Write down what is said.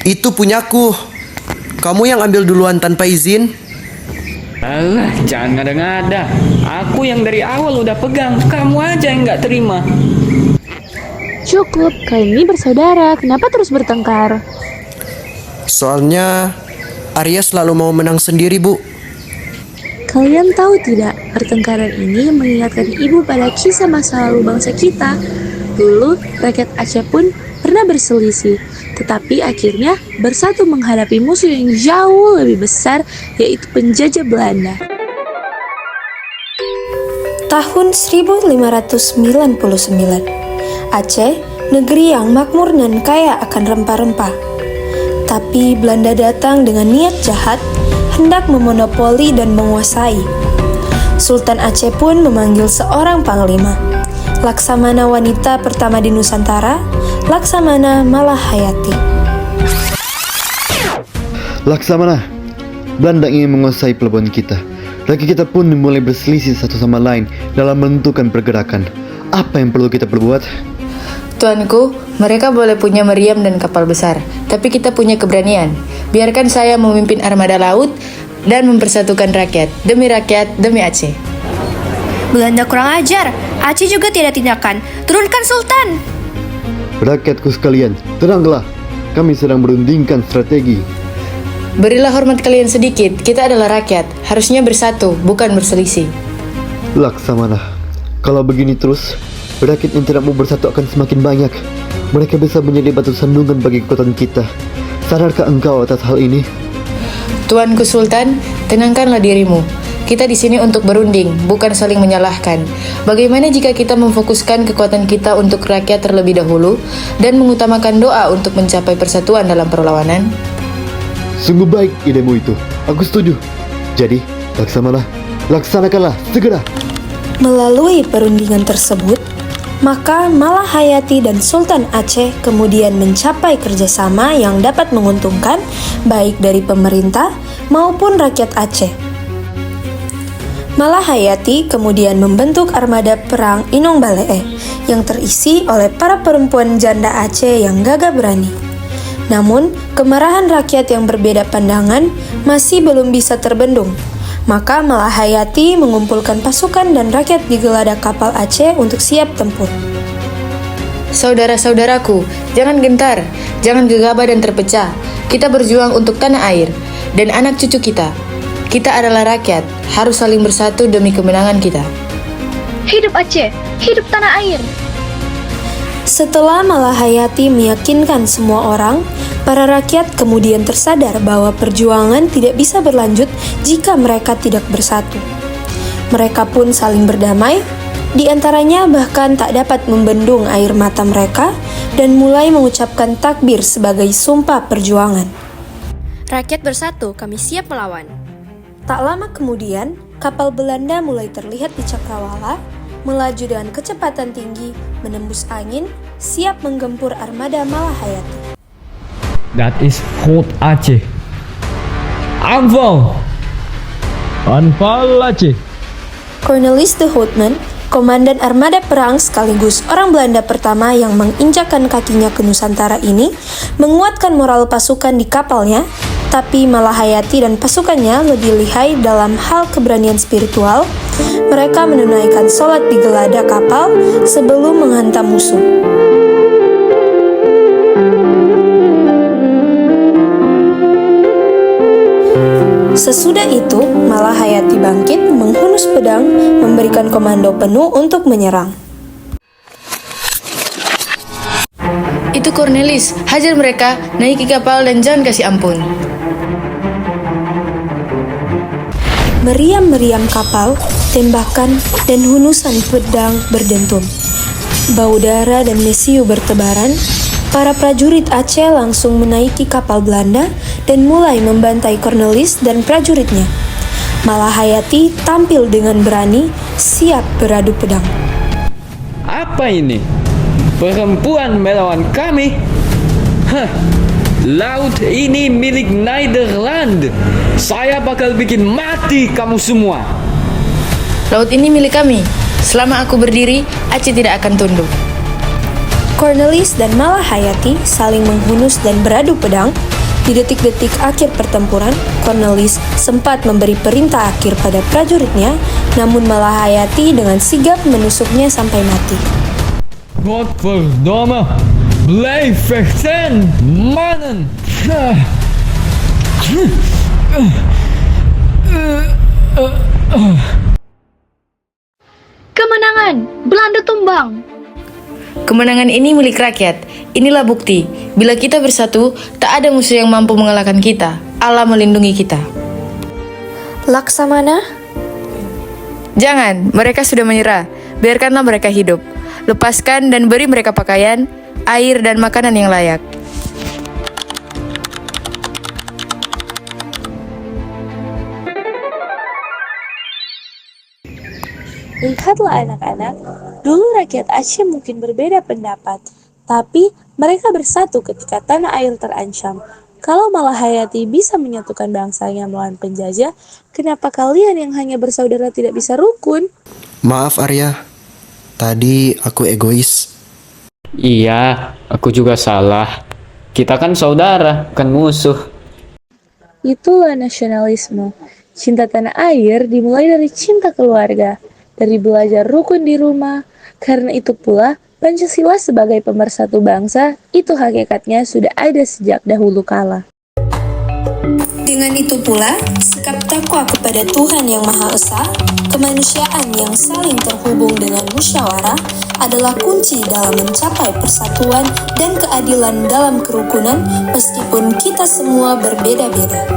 Itu punyaku. Kamu yang ambil duluan tanpa izin. Alah, jangan ngada-ngada. Aku yang dari awal udah pegang, kamu aja yang nggak terima. Cukup, kalian ini bersaudara, kenapa terus bertengkar? Soalnya Arya selalu mau menang sendiri, Bu. Kalian tahu tidak, pertengkaran ini mengingatkan ibu pada kisah masa lalu bangsa kita. Dulu, rakyat Aceh pun pernah berselisih, tetapi akhirnya bersatu menghadapi musuh yang jauh lebih besar, yaitu penjajah Belanda. Tahun 1599, Aceh, negeri yang makmur dan kaya akan rempah-rempah. Tapi Belanda datang dengan niat jahat, hendak memonopoli dan menguasai. Sultan Aceh pun memanggil seorang panglima, Laksamana wanita pertama di Nusantara, Laksamana Malahayati. Laksamana, Belanda ingin menguasai pelabuhan kita. Rakyat kita pun mulai berselisih satu sama lain dalam menentukan pergerakan. Apa yang perlu kita perbuat? Tuanku, mereka boleh punya meriam dan kapal besar, tapi kita punya keberanian. Biarkan saya memimpin armada laut dan mempersatukan rakyat, demi Aceh. Belanda kurang ajar, Aceh juga tidak tindakan. Turunkan Sultan! Rakyatku sekalian, tenanglah. Kami sedang berundingkan strategi. Berilah hormat kalian sedikit, kita adalah rakyat, harusnya bersatu, bukan berselisih. Laksamana, kalau begini terus, rakyat yang tidak mau bersatu akan semakin banyak. Mereka bisa menjadi batu sandungan bagi kekuatan kita. Sadarkah engkau atas hal ini? Tuanku Sultan, tenangkanlah dirimu. Kita di sini untuk berunding, bukan saling menyalahkan. Bagaimana jika kita memfokuskan kekuatan kita untuk rakyat terlebih dahulu dan mengutamakan doa untuk mencapai persatuan dalam perlawanan? Sungguh baik idemu itu. Aku setuju. Jadi, Laksamana, laksanakanlah segera. Melalui perundingan tersebut, maka Malahayati dan Sultan Aceh kemudian mencapai kerjasama yang dapat menguntungkan baik dari pemerintah maupun rakyat Aceh. Malahayati kemudian membentuk armada perang Inong Balee yang terisi oleh para perempuan janda Aceh yang gagah berani. Namun, kemarahan rakyat yang berbeda pandangan masih belum bisa terbendung. Maka Malahayati mengumpulkan pasukan dan rakyat di geladak kapal Aceh untuk siap tempur. Saudara-saudaraku, jangan gentar, jangan gegabah dan terpecah. Kita berjuang untuk tanah air dan anak cucu kita. Kita adalah rakyat, harus saling bersatu demi kemenangan kita. Hidup Aceh, hidup tanah air! Setelah Malahayati meyakinkan semua orang, para rakyat kemudian tersadar bahwa perjuangan tidak bisa berlanjut jika mereka tidak bersatu. Mereka pun saling berdamai, di antaranya bahkan tak dapat membendung air mata mereka dan mulai mengucapkan takbir sebagai sumpah perjuangan. Rakyat bersatu, kami siap melawan. Tak lama kemudian, kapal Belanda mulai terlihat di cakrawala, melaju dengan kecepatan tinggi, menembus angin, siap menggempur armada Malahayati. That is Fort Aceh. Anval! Anval Aceh. Cornelis de Houtman, komandan armada perang sekaligus orang Belanda pertama yang menginjakkan kakinya ke Nusantara ini, menguatkan moral pasukan di kapalnya, tapi Malahayati dan pasukannya lebih lihai dalam hal keberanian spiritual. Mereka menunaikan sholat di geladak kapal sebelum menghantam musuh. Sesudah itu, Malahayati bangkit, menghunus pedang, memberikan komando penuh untuk menyerang. Itu Cornelis, hajar mereka, naiki kapal dan jangan kasih ampun. Meriam-meriam kapal, tembakan, dan hunusan pedang berdentum. Bau darah dan mesiu bertebaran. Para prajurit Aceh langsung menaiki kapal Belanda dan mulai membantai Cornelis dan prajuritnya. Malahayati tampil dengan berani, siap beradu pedang. Apa ini? Perempuan melawan kami? Hah, laut ini milik Nederland. Saya bakal bikin mati kamu semua. Laut ini milik kami. Selama aku berdiri, Aceh tidak akan tunduk. Cornelis dan Malahayati saling menghunus dan beradu pedang. Di detik-detik akhir pertempuran, Cornelis sempat memberi perintah akhir pada prajuritnya, namun Malahayati dengan sigap menusuknya sampai mati. Godverdomme, blijf vechten, mannen! Kemenangan, Belanda tumbang. Kemenangan ini milik rakyat. Inilah bukti, bila kita bersatu, tak ada musuh yang mampu mengalahkan kita. Allah melindungi kita. Laksamana? Jangan, mereka sudah menyerah. Biarkanlah mereka hidup. Lepaskan dan beri mereka pakaian, air dan makanan yang layak. Lihatlah anak-anak, dulu rakyat Aceh mungkin berbeda pendapat, tapi mereka bersatu ketika tanah air terancam. Kalau Malahayati bisa menyatukan bangsanya melawan penjajah, kenapa kalian yang hanya bersaudara tidak bisa rukun? Maaf Arya, tadi aku egois. Iya, aku juga salah. Kita kan saudara, bukan musuh. Itulah nasionalisme. Cinta tanah air dimulai dari cinta keluarga, dari belajar rukun di rumah. Karena itu pula, Pancasila sebagai pemersatu bangsa, itu hakikatnya sudah ada sejak dahulu kala. Dengan itu pula, sikap takwa kepada Tuhan Yang Maha Esa, kemanusiaan yang saling terhubung dengan musyawarah adalah kunci dalam mencapai persatuan dan keadilan dalam kerukunan meskipun kita semua berbeda-beda.